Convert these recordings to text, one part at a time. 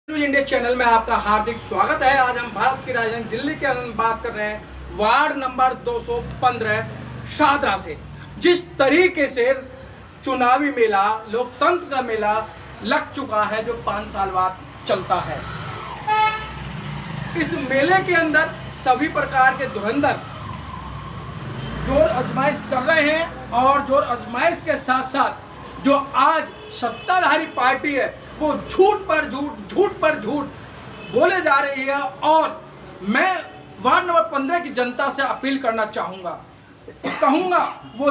News India channel में आपका हार्दिक स्वागत है। आज हम भारत की राजधानी दिल्ली के अंदर बात कर रहे हैं वार्ड नंबर 215 शाहदरा से। जिस तरीके से चुनावी मेला, लोकतंत्र का मेला लग चुका है जो 5 साल बाद चलता है, इस मेले के अंदर सभी प्रकार के धुरंधर जोर आजमाइश कर रहे हैं और जोर आजमाइश के साथ साथ जो आज सत्ताधारी पार्टी है वो झूठ पर झूठ बोले जा रही है। और मैं वार्ड नंबर 15 की जनता से अपील करना कहूँगा वो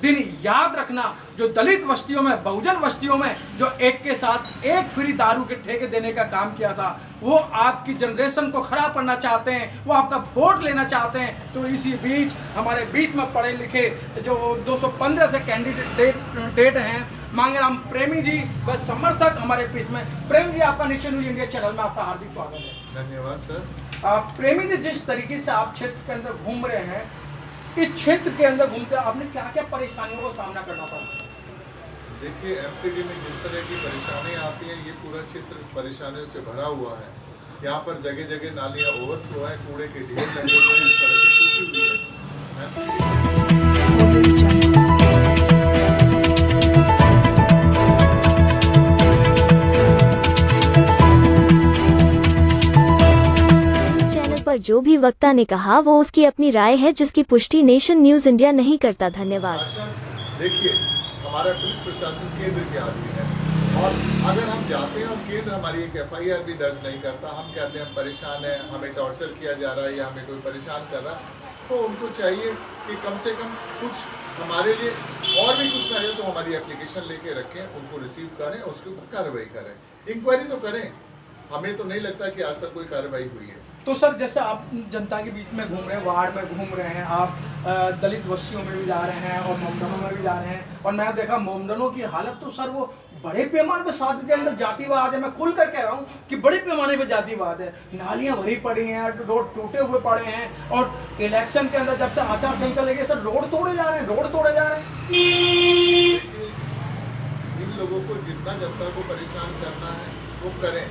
दिन याद रखना, जो दलित बस्तियों में, बहुजन बस्तियों में जो एक के साथ एक फ्री दारू के ठेके देने का काम किया था, वो आपकी जनरेशन को खराब करना चाहते हैं, वो आपका वोट लेना चाहते हैं। तो इसी बीच हमारे बीच में पढ़े लिखे जो 215 से कैंडिडेट हैं, मांगेराम प्रेमी जी व समर्थक हमारे बीच में। प्रेमी जी, आपका नेशन न्यूज इंडिया चैनल में आपका हार्दिक स्वागत है। धन्यवाद सर। प्रेमी जी, जिस तरीके से आप क्षेत्र के अंदर घूम रहे हैं, इस क्षेत्र के अंदर घूमकर आपने क्या क्या परेशानियों का सामना करना पड़ा? देखिए, एमसीडी में जिस तरह की परेशानी आती है, ये पूरा क्षेत्र परेशानियों से भरा हुआ है। यहाँ पर जगह जगह नालियाँ ओवरफ्लो है, कूड़े के ढेर लगे हुए हैं, सड़कें टूटी हुई है। पर जो भी वक्ता ने कहा वो उसकी अपनी राय है, जिसकी पुष्टि नेशन न्यूज इंडिया नहीं करता। धन्यवाद। देखिए, हमारा पुलिस प्रशासन केंद्र के आदमी है और अगर हम जाते हैं और केंद्र हमारी एक FIR भी दर्ज नहीं करता, हम कहते हैं हम परेशान हैं, हमें टॉर्चर किया जा रहा है या हमें कोई परेशान कर रहा है, तो उनको चाहिए कि कम से कम कुछ हमारे लिए और भी कुछ नहीं तो हमारी एप्लीकेशन लेके रखें, उनको रिसीव करें, उसके ऊपर कार्रवाई करें, इंक्वायरी तो करें। हमें तो नहीं लगता कि आज तक कोई कार्रवाई हुई है। तो सर, जैसे आप जनता के बीच में घूम रहे हैं, वार्ड में घूम रहे हैं, आप दलित बस्तियों में भी जा रहे हैं और मोमडनों में भी जा रहे हैं, और मैं देखा मोमडनों की हालत तो सर वो बड़े पैमाने पे शादी के अंदर जातिवाद है। मैं खुल कर कह रहा हूँ कि बड़े पैमाने पे जातिवाद है। नालियाँ भरी पड़ी हैं, रोड टूटे हुए पड़े हैं, और इलेक्शन के अंदर जब से आचार संहिता लेके सर रोड तोड़े जा रहे हैं। इन लोगों को जितना जनता को परेशान करना है वो करें।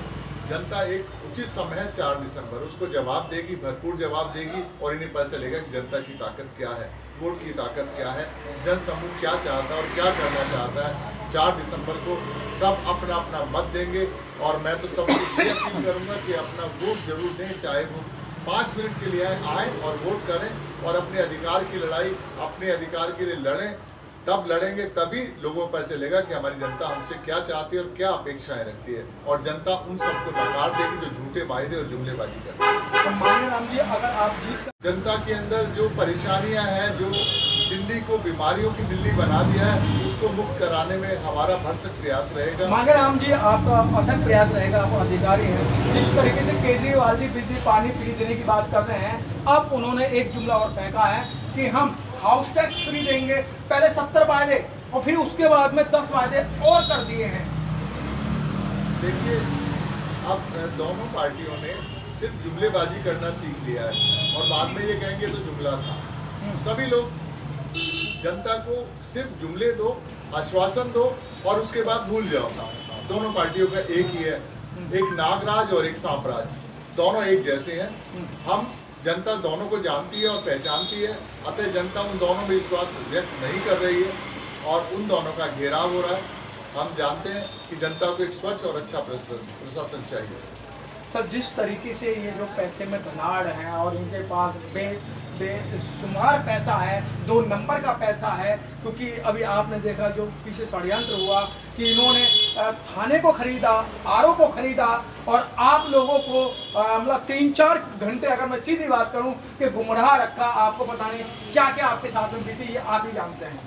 जनता एक उचित समय है 4 दिसंबर, उसको जवाब देगी, भरपूर जवाब देगी, और इन्हें पता चलेगा कि जनता की ताकत क्या है, वोट की ताकत क्या है, जन समूह क्या चाहता है और क्या करना चाहता है। 4 दिसंबर को सब अपना अपना मत देंगे, और मैं तो सबको ये अपील करूँगा कि अपना वोट जरूर दें, चाहे वो 5 मिनट के लिए आए और वोट करें, और अपने अधिकार की लड़ाई अपने अधिकार के लिए लड़ें। तब लड़ेंगे तभी लोगों पर चलेगा कि हमारी जनता हमसे क्या चाहती है और क्या अपेक्षाएं रखती है, और जनता उन सबको नकार देगी जो झूठे वायदे और जुमलेबाजी करते हैं। तो मांगेराम जी, अगर आप जनता के अंदर जो परेशानियां हैं, जो दिल्ली को बीमारियों की दिल्ली बना दिया है, उसको मुक्त कराने में हमारा भरसक प्रयास रहेगा। मांगेराम जी, आपका अथक प्रयास रहेगा, आप अधिकारी हैं। जिस तरीके से केजरीवाल जी बिजली पानी फ्री देने की बात कर रहे हैं, अब उन्होंने एक जुमला और फेंका है कि हम हाउस टैक्स फ्री देंगे। पहले 70 वायदे और फिर उसके बाद में 10 वायदे और कर दिए हैं। देखिए, अब दोनों पार्टियों ने सिर्फ जुमलेबाजी करना सीख लिया है, और बाद में ये कहेंगे तो जुमला था। सभी लोग जनता को सिर्फ जुमले दो, आश्वासन दो, और उसके बाद भूल जाओ। दोनों पार्टियों का एक ही है, एक नागराज और एक सांपराज, दोनों एक जैसे हैं। हम जनता दोनों को जानती है और पहचानती है, अतः जनता उन दोनों में विश्वास व्यक्त नहीं कर रही है और उन दोनों का घेराव हो रहा है। हम जानते हैं कि जनता को एक स्वच्छ और अच्छा प्रशासन चाहिए। सर, जिस तरीके से ये जो पैसे में धनाड़ हैं और इनके पास बेशुमार पैसा है, 2 नंबर का पैसा है, क्योंकि अभी आपने देखा जो पीछे षड्यंत्र हुआ कि इन्होंने थाने को खरीदा, RO को खरीदा, और आप लोगों को मतलब 3-4 घंटे, अगर मैं सीधी बात करूं, कि गुमराह रखा। आपको पता नहीं क्या क्या आपके साथ में बीती, ये आप ही जानते हैं।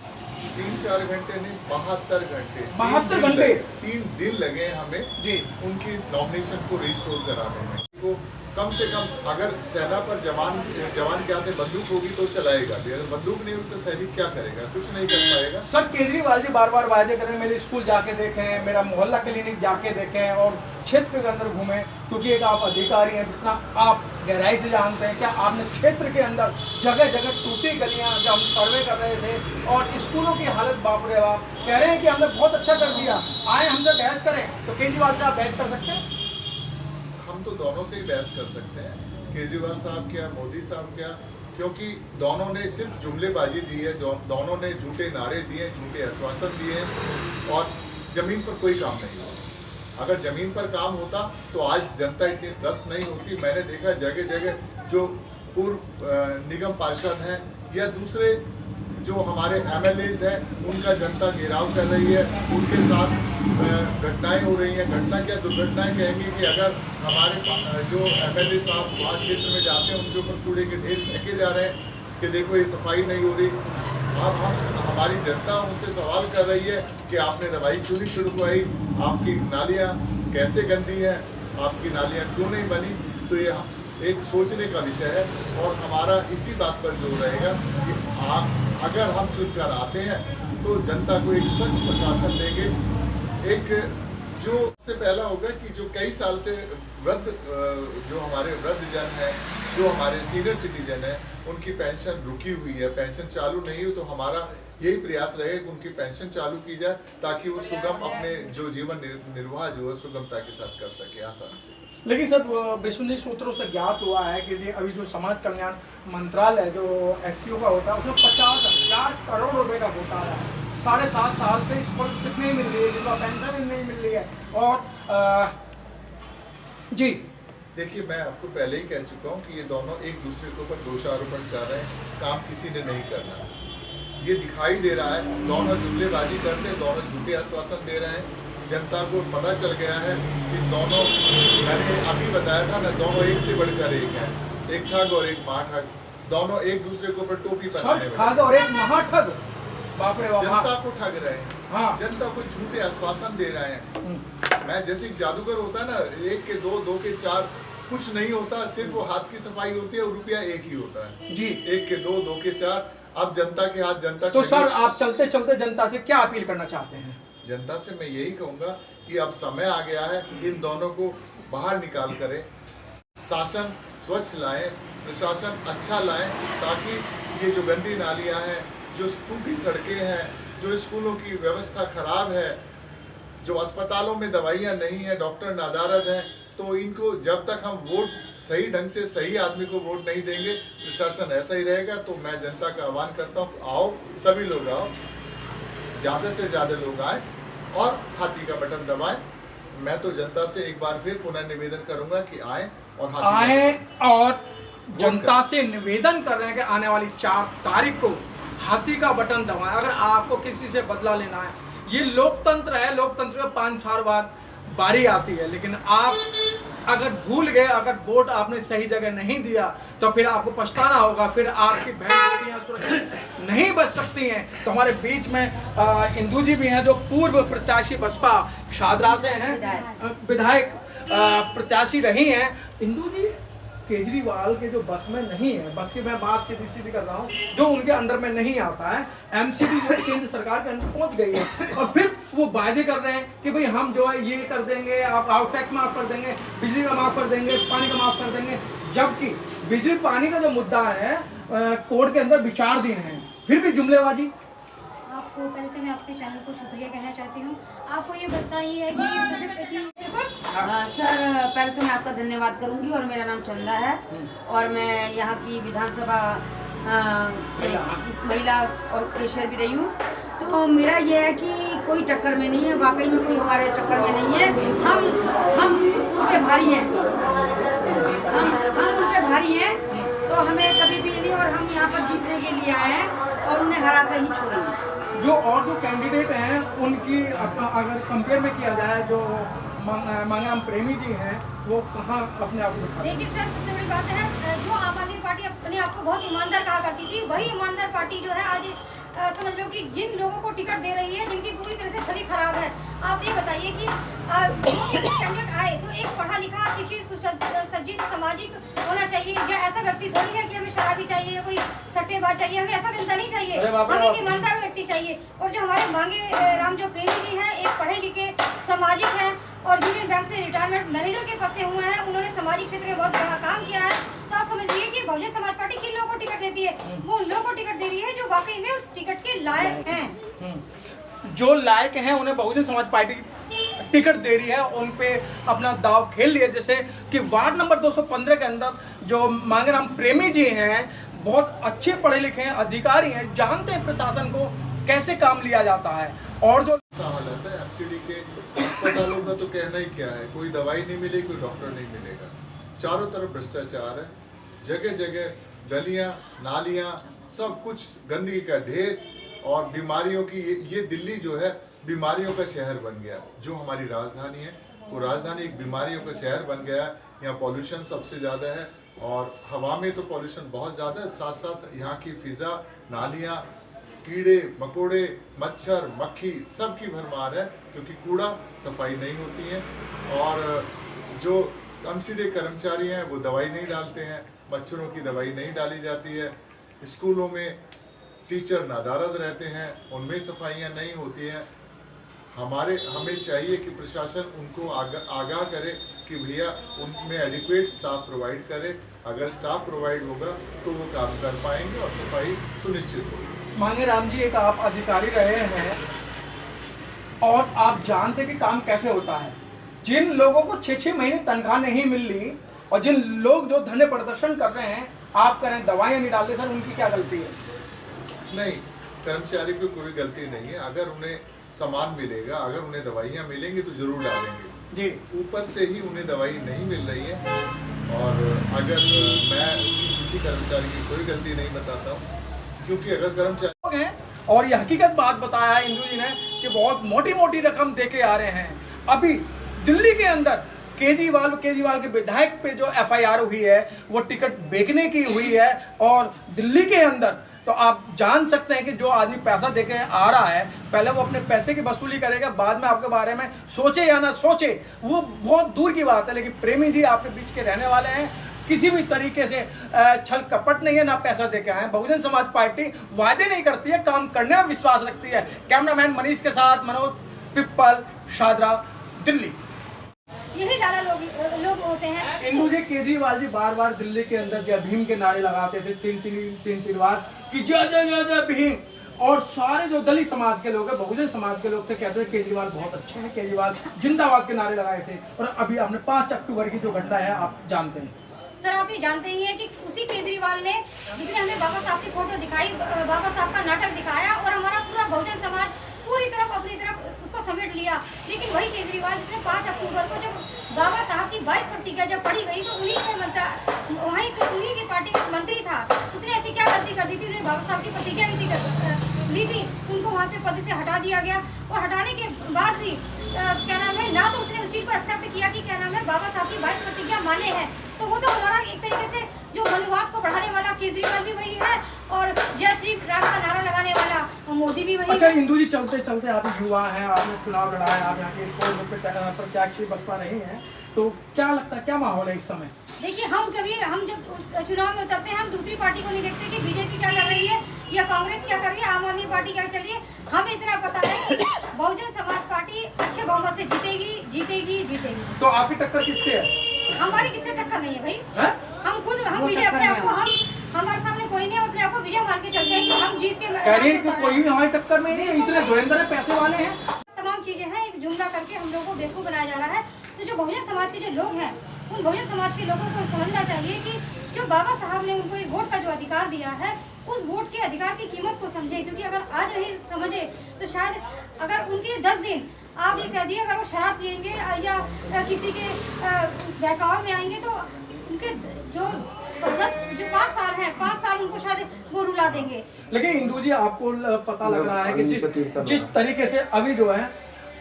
3-4 घंटे नहीं, 72 घंटे, 72 घंटे, 3 दिन लगे हमें जी उनकी नॉमिनेशन को रिस्टोर कराने में। तो कम से कम अगर सेना पर जवान के हाथ में बंदूक होगी तो चलाएगा, अगर बंदूक नहीं होगी तो सैनिक क्या करेगा? कुछ नहीं कर पाएगा। सर, केजरीवाल जी बार बार वायदे करें, मेरे स्कूल जाके देखें, मेरा मोहल्ला क्लिनिक जाके देखें, और क्षेत्र के अंदर घूमें, क्योंकि एक आप अधिकारी हैं, जितना आप गहराई से जानते हैं। क्या आपने क्षेत्र के अंदर जगह जगह टूटी गलियां, जब हम सर्वे कर रहे थे, और स्कूलों की हालत बाप रे बाप, कह रहे हैं कि हमने बहुत अच्छा कर दिया, आए हमसे बहस करें, तो केजरीवाल से आप बहस कर सकते हैं? हम तो दोनों से ही बहस कर सकते हैं, केजरीवाल साहब क्या, मोदी साहब क्या, क्योंकि दोनों ने सिर्फ जुमलेबाजी दी है, दोनों ने झूठे नारे दिए, झूठे आश्वासन दिए और ज़मीन पर कोई काम नहीं हुआ। अगर ज़मीन पर काम होता तो आज जनता इतनी त्रस्त नहीं होती। मैंने देखा जगह जगह जो पूर्व निगम पार्षद हैं या दूसरे जो हमारे MLAs हैं, उनका जनता घेराव कर रही है, उनके साथ घटनाएं हो रही हैं। घटना क्या, दुर्घटनाएं कहेंगे कि अगर हमारे जो MLA साहब वहाँ क्षेत्र में जाते हैं, उनके ऊपर कूड़े के ढेर फेंके जा रहे हैं कि देखो ये सफाई नहीं हो रही। अब हमारी जनता उनसे सवाल कर रही है कि आपने दवाई क्यों नहीं छिड़कवाई, आपकी नालियाँ कैसे गंदी हैं, आपकी नालियाँ क्यों नहीं बनी। तो ये एक सोचने का विषय है और हमारा इसी बात पर जोर रहेगा कि अगर हम चुनकर आते हैं तो जनता को एक स्वच्छ प्रशासन देंगे। एक जो सबसे पहला होगा कि जो कई साल से वृद्ध जो हमारे वृद्ध जन हैं, जो हमारे सीनियर सिटीजन हैं, उनकी पेंशन रुकी हुई है, पेंशन चालू नहीं हुई, तो हमारा यही प्रयास रहेगा कि उनकी पेंशन चालू की जाए ताकि वो सुगम अपने जो जीवन निर्वाह जो है सुगमता के साथ कर सके, आसानी से। लेकिन सर विश्वसनीय सूत्रों से ज्ञात हुआ है कि ये अभी जो समाज कल्याण मंत्रालय जो SCO का होता है उसमें 50,000 करोड़ रुपए का घोटाला है। 7.5 साल से इस पर कितनी मिल रही है, जिनका पेंशन नहीं मिल रही है। और जी देखिए, मैं आपको पहले ही कह चुका हूँ कि ये दोनों एक दूसरे के ऊपर दोषारोपण कर रहे हैं, काम किसी ने नहीं करना। ये दिखाई दे रहा है, दोनों जुमलेबाजी करते हैं, दोनों झूठे आश्वासन दे रहे हैं। जनता को पता चल गया है कि दोनों, मैंने अभी बताया था ना, दोनों एक से बढ़कर एक हैं, एक ठग और एक महाठग, दोनों एक दूसरे के ऊपर टोपी पहनाने ठग और एक महाठग, बाप रे बाप, जनता को ठग रहे हैं। हाँ। जनता को झूठे आश्वासन दे रहे हैं। मैं जैसे जादूगर होता है ना, 1 के 2, 2 के 4, कुछ नहीं होता, सिर्फ वो हाथ की सफाई होती है और रुपया एक ही होता है जी। 1 के 2, 2 के 4। अब जनता के हाथ जनता। तो सर आप चलते चलते जनता से क्या अपील करना चाहते हैं? जनता से मैं यही कहूंगा कि अब समय आ गया है, इन दोनों को बाहर निकाल करें, शासन स्वच्छ लाएं, प्रशासन अच्छा लाएं, ताकि ये जो गंदी नालियां हैं, जो टूटी सड़कें हैं, जो स्कूलों की व्यवस्था खराब है, जो अस्पतालों में दवाइयां नहीं है, डॉक्टर नादारद हैं, तो इनको जब तक हम वोट सही ढंग से सही आदमी को वोट नहीं देंगे, प्रशासन ऐसा ही रहेगा। तो मैं जनता का आह्वान करता हूँ, आओ सभी लोग आओ, ज़्यादा से ज़्यादा लोग आए और हाथी का बटन दबाएं। मैं तो जनता से एक बार फिर पुनः निवेदन करूंगा कि आए और जनता से निवेदन कर रहे हैं कि आने वाली 4 तारीख को हाथी का बटन दबाएं। अगर आपको किसी से बदला लेना है, ये लोकतंत्र है, लोकतंत्र में 5 साल बाद बारी आती है, लेकिन आप अगर भूल गए, अगर वोट आपने सही जगह नहीं दिया तो फिर आपको पछताना होगा। फिर आपकी बहन बेटियां सुरक्षित नहीं बच सकती हैं। तो हमारे बीच में इंदू जी भी हैं, जो पूर्व प्रत्याशी बसपा शाहदरा से हैं, विधायक प्रत्याशी रही हैं। इंदू जी, केजरीवाल के जो बस में नहीं है, बस की मैं बात सीधी सीधी कर रहा हूँ, जो उनके अंडर में नहीं आता है, MCD जो केंद्र सरकार के अंदर पहुंच गई है और फिर वो वायदे कर रहे हैं कि भाई हम जो है ये कर देंगे, आप आउट टैक्स माफ कर देंगे, बिजली का माफ कर देंगे, पानी का माफ कर देंगे। जबकि बिजली पानी का जो मुद्दा है कोर्ट के अंदर विचाराधीन है, फिर भी जुमलेबाजी। आपको पहले से मैं आपके चैनल को शुक्रिया कहना चाहती हूँ। आपको ये बताइए है कि सर, पहले तो मैं आपका धन्यवाद करूंगी और मेरा नाम चंदा है और मैं यहाँ की विधानसभा महिला और प्रेशर भी रही हूँ। तो मेरा ये है कि कोई टक्कर में नहीं है, वाकई में कोई हमारे टक्कर में नहीं है। हम उनके भारी हैं, हम उनके भारी हैं, तो हमें कभी भी नहीं, और हम यहाँ पर जीतने के लिए आए हैं और उन्हें हरा कर ही छोड़ेंगे। जो और जो कैंडिडेट हैं उनकी अगर कंपेयर में किया जाए, जो मंगाम प्रेमी जी हैं, वो कहाँ अपने आप को? देखिए सर, सबसे बड़ी बात है, जो आम आदमी पार्टी अपने आप को बहुत ईमानदार कहा करती थी, वही ईमानदार पार्टी जो है आज समझ लो कि जिन लोगों को टिकट दे रही है, जिनकी पूरी तरह से छवि खराब है। आप ये बताइए कि कैंडिडेट आए तो एक पढ़ा लिखा, शिक्षित, सुसज्जित, सामाजिक होना चाहिए, या ऐसा व्यक्ति थोड़ी है कि हमें शराबी चाहिए या कोई सट्टेबाज चाहिए, हमें ऐसा जनता नहीं चाहिए, हमें एक ईमानदार व्यक्ति चाहिए। और जो हमारे मांगे राम जो प्रेमी जी हैं, एक पढ़े लिखे, सामाजिक हैं और यूनियन बैंक से रिटायरमेंट मैनेजर के फंसे हुए हैं, उन्होंने सामाजिक क्षेत्र में बहुत बड़ा काम किया है। तो आप समझिए कि बहुजन समाज पार्टी किन लोगों को टिकट देती है, वो उन लोगों को टिकट दे रही है जो वाकई में उस टिकट के लायक हैं। जो लायक हैं उन्हें बहुजन समाज पार्टी टिकट दे रही है उन पे अपना दाव खेल लिया। जैसे कि वार्ड नंबर 215 के अंदर जो मांगेराम प्रेमी जी हैं, बहुत अच्छे पढ़े लिखे हैं, अधिकारी हैं, जानते हैं प्रशासन को कैसे काम लिया जाता है। और जो हालत है एमसीडी के अस्पतालों का तो कहना ही क्या है, कोई दवाई नहीं मिलेगी, कोई डॉक्टर नहीं मिलेगा, चारों तरफ भ्रष्टाचार है, जगह जगह गलियां नालियां सब कुछ गंदगी का ढेर और बीमारियों की ये दिल्ली जो है बीमारियों का शहर बन गया। जो हमारी राजधानी है वो राजधानी एक बीमारियों का शहर बन गया। यहाँ पॉल्यूशन सबसे ज़्यादा है और हवा में तो पॉल्यूशन बहुत ज़्यादा है, साथ साथ यहाँ की फिज़ा, नालियाँ, कीड़े मकोड़े, मच्छर मक्खी सब की भरमार है, क्योंकि कूड़ा सफाई नहीं होती है। और जो एमसीडी कर्मचारी हैं वो दवाई नहीं डालते हैं, मच्छरों की दवाई नहीं डाली जाती है। स्कूलों में टीचर नादारद रहते हैं, उनमें सफाइयाँ नहीं होती हैं। हमें चाहिए कि प्रशासन उनको आगाह करे कि भैया उनमें एडिक्वेट स्टाफ प्रोवाइड करे। अगर स्टाफ प्रोवाइड होगा तो वो काम कर पाएंगे और सफाई सुनिश्चित होगी। मांगेराम जी, एक आप अधिकारी रहे हैं और आप जानते कि काम कैसे होता है। जिन लोगों को 6-6 महीने तनख्वाह नहीं मिल रही और जिन लोग जो धरने प्रदर्शन कर रहे हैं, आप करें दवाइयाँ नहीं डालते, सर उनकी क्या गलती है? नहीं, कर्मचारी की कोई गलती नहीं है। अगर उन्हें सामान मिलेगा, अगर उन्हें दवाइयाँ मिलेंगी तो जरूर डालेंगे जी। ऊपर से ही उन्हें दवाई नहीं मिल रही है और अगर मैं किसी कर्मचारी की कोई गलती नहीं बताता हूँ, क्योंकि अगर कर्मचारी हैं और ये हकीकत बात बताया है इंदू जी ने कि बहुत मोटी मोटी रकम दे के आ रहे हैं। अभी दिल्ली के अंदर केजरीवाल के विधायक पे जो एफआईआर हुई है वो टिकट बेचने की हुई है। और दिल्ली के अंदर तो आप जान सकते हैं कि जो आदमी पैसा देके आ रहा है, पहले वो अपने पैसे की वसूली करेगा, बाद में आपके बारे में सोचे या ना सोचे वो बहुत दूर की बात है। लेकिन प्रेमी जी आपके बीच के रहने वाले हैं, किसी भी तरीके से छल कपट नहीं है, ना पैसा देके आए हैं। बहुजन समाज पार्टी वादे नहीं करती है, काम करने में विश्वास रखती है। कैमरामैन मनीष के साथ मनोज, पिप्पल, शादरा, दिल्ली। यही ज्यादा लोग होते हैं। इंदू जी, केजरीवाल जी बार बार दिल्ली के अंदर जय भीम के नारे लगाते थे, तीन बार कि जय जय जय जय भीम। और सारे जो दलित समाज के लोग हैं, बहुजन समाज के लोग थे, कहते थे केजरीवाल बहुत अच्छे हैं, केजरीवाल जिंदाबाद के नारे लगाए थे। और अभी आपने 5 अक्टूबर की जो घटना है आप जानते हैं। सर आप ये जानते ही हैं कि उसी केजरीवाल ने, जिसने हमें बाबा साहब की फोटो दिखाई, बाबा साहब का नाटक दिखाया और हमारा पूरा बहुजन समाज पूरी तरफ अपनी तरफ उसको समेट लिया। लेकिन वही केजरीवाल जिसने 5 अक्टूबर को जब बाबा साहब की 22 प्रतिज्ञा जब पढ़ी गई तो उन्हीं की पार्टी का मंत्री था, उसने ऐसी क्या गलती कर दी थी, उन्हें बाबा साहब की प्रतिज्ञा ली थी, उनको वहाँ से पद से हटा दिया गया। और हटाने के बाद भी क्या नाम है, ना तो उसने उस चीज़ को एक्सेप्ट किया कि क्या नाम है बाबा साहब की 22 प्रतिज्ञा माने हैं। तो वो तो हमारा एक तरीके से जो मनुवाद को बढ़ाने वाला केजरीवाल भी वही है और जय श्री राम का नारा लगाने वाला मोदी भी वही। अच्छा इंदू जी, चलते चलते आप युवा हैं, आपने चुनाव लड़ा है, आप यहाँ के प्रत्याशी बसपा नहीं है, तो क्या लगता है क्या माहौल है इस समय? देखिए हम जब चुनाव में उतरते हैं हम दूसरी पार्टी को नहीं देखते कि बीजेपी क्या कर रही है या कांग्रेस क्या कर रही है, आम आदमी पार्टी क्या चल रही है। हमें इतना पता है कि बहुजन समाज पार्टी अच्छे बहुमत से जीतेगी। तो आपकी टक्कर किससे है? हमारी किससे टक्कर नहीं है भाई है? हम विजय अपने आप को, हमारे सामने कोई नहीं, हम अपने आप को विजय मान के चलते हैं कि हम जीत के कोई भी हमारी टक्कर में नहीं है, इतने धुरंधर पैसे वाले हैं। तमाम चीजें हैं, एक जुमला करके हम लोगों को बेवकूफ बनाया जा रहा है। तो जो बहुजन समाज के जो लोग हैं, उन बहुजन समाज के लोगों को समझना चाहिए कि जो बाबा साहब ने उनको एक वोट का जो अधिकार दिया है, उस वोट के अधिकार की कीमत को समझे। क्योंकि अगर आज नहीं समझे तो शायद अगर उनके 10 दिन आप ये कह दिए अगर वो शराब पियेंगे या किसी के बहकाव में आएंगे तो उनके जो 5 साल हैं, 5 साल उनको शायद वो रुला देंगे। लेकिन इंदू जी, आपको पता लग रहा है कि जिस तरीके से अभी जो है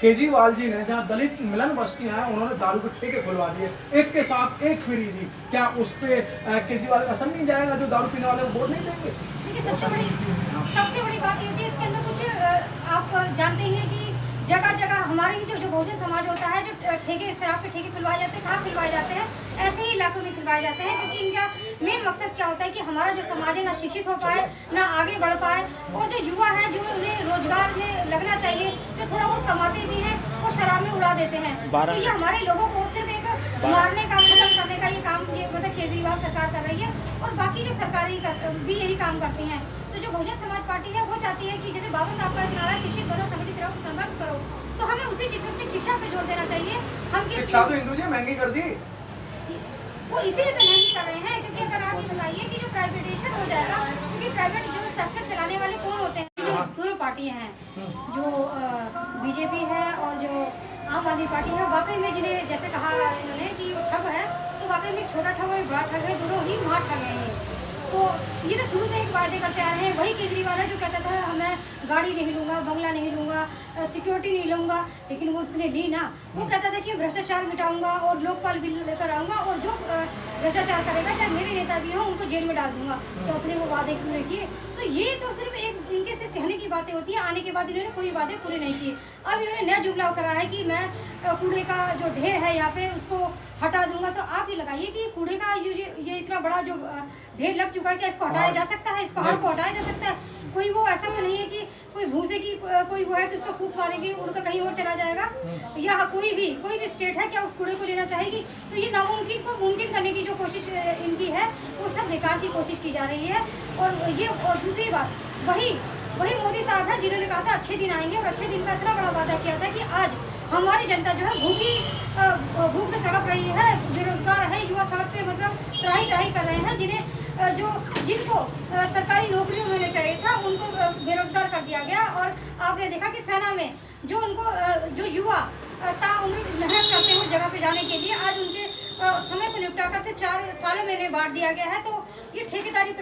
केजरीवाल जी ने जहाँ दलित मिलन बस्तियाँ हैं उन्होंने दारू के ठेके खुलवा दिए, एक के साथ एक फ्री दी। क्या उस पर केजरीवाल का असर नहीं जाएगा? जो दारू पीने वाले वो वोट नहीं देंगे? देखिए सबसे बड़ी बात ये होती है इसके अंदर कुछ आप जानते हैं कि जगह जगह हमारे जो बहुजन समाज होता है, जो ठेके शराब के ठेके खुलवाए जाते हैं, कहाँ खुलवाए जाते हैं? ऐसे ही इलाकों में खुलवाए जाते हैं। क्योंकि इनका मेन मकसद क्या होता है कि हमारा जो समाज है ना शिक्षित हो पाए, ना आगे बढ़ पाए। और जो युवा है, जो उन्हें रोजगार में लगना चाहिए, जो थोड़ा बहुत कमाते भी हैं, वो शराब में उड़ा देते हैं। तो ये हमारे लोगों को सिर्फ एक मारने का, खत्म करने का ये काम मतलब केजरीवाल सरकार कर रही है। और बाकी जो सरकारी भी यही काम करती हैं। तो जो बहुजन समाज पार्टी है वो चाहती है कि जैसे बाबा साहब का नारा शिक्षित बनो, संगठित रहो, संघर्ष करो, तो हमें उसी चीज़ों की शिक्षा पे जोर देना चाहिए। हम शिक्षा तो हिंदू जी महंगी कर दी, वो इसीलिए तो नहीं कर रहे हैं, क्योंकि अगर आप ये बताइए कि जो प्राइवेटाइजेशन हो जाएगा, क्योंकि प्राइवेट जो सेक्टर चलाने वाले कौन होते हैं, जो दोनों पार्टियां हैं, जो बीजेपी है और जो आम आदमी पार्टी है, वाकई में जिन्हें जैसे कहा इन्होंने कि ठग है, तो वाकई में छोटा ठग और बड़ा ठग है, दोनों ही महा ठग हैं ये। तो ये तो शुरू से एक वायदे करते आ रहे हैं। वही केजरीवाल है जो कहता था मैं गाड़ी नहीं लूँगा, बंगला नहीं लूँगा, सिक्योरिटी नहीं लूँगा, लेकिन वो उसने ली ना। वो कहता था कि भ्रष्टाचार मिटाऊंगा और लोकपाल बिल लेकर आऊँगा और जो भ्रष्टाचार करेगा चाहे मेरे नेता भी हों उनको जेल में डाल दूंगा। तो उसने वो वादे पूरे किए। तो ये तो सिर्फ एक इनके सिर्फ कहने की बातें होती है, आने के बाद इन्होंने कोई वादे पूरे नहीं किए। अब इन्होंने नया जुमला करा है कि मैं कूड़े का जो ढेर है यहाँ पे उसको हटा दूंगा। तो आप ये लगाइए कि कूड़े का ये इतना बड़ा जो ढेर लग चुका है, क्या इसको हटाया जा सकता है? इस पहाड़ को हटाया जा सकता है? कोई वो ऐसा तो नहीं है कि कोई भूसे की कोई वो है कि उसको फूंक मारेंगे उड़कर कहीं और चला जाएगा, या कोई भी स्टेट है क्या उस कूड़े को लेना चाहेगी? तो ये नामुमकिन को मुमकिन करने की जो कोशिश इनकी है वो सब बेकार की कोशिश की जा रही है। और दूसरी बात वही मोदी साहब हैं जिन्होंने कहा था अच्छे दिन आएंगे, और अच्छे दिन का इतना बड़ा वादा किया था कि आज हमारी जनता जो है भूख से तड़प रही है, बेरोजगार है, युवा सड़क पे मतलब त्राही कर रहे हैं, जिनको सरकारी नौकरी होने चाहिए था उनको बेरोजगार कर दिया गया। और आपने देखा कि सेना में जो युवा ताउम्र मेहनत करते हुए जगह पे जाने के लिए आज उनके समय को निपटा कर 4 सालों में बांट दिया गया है। तो ये ठेकेदारी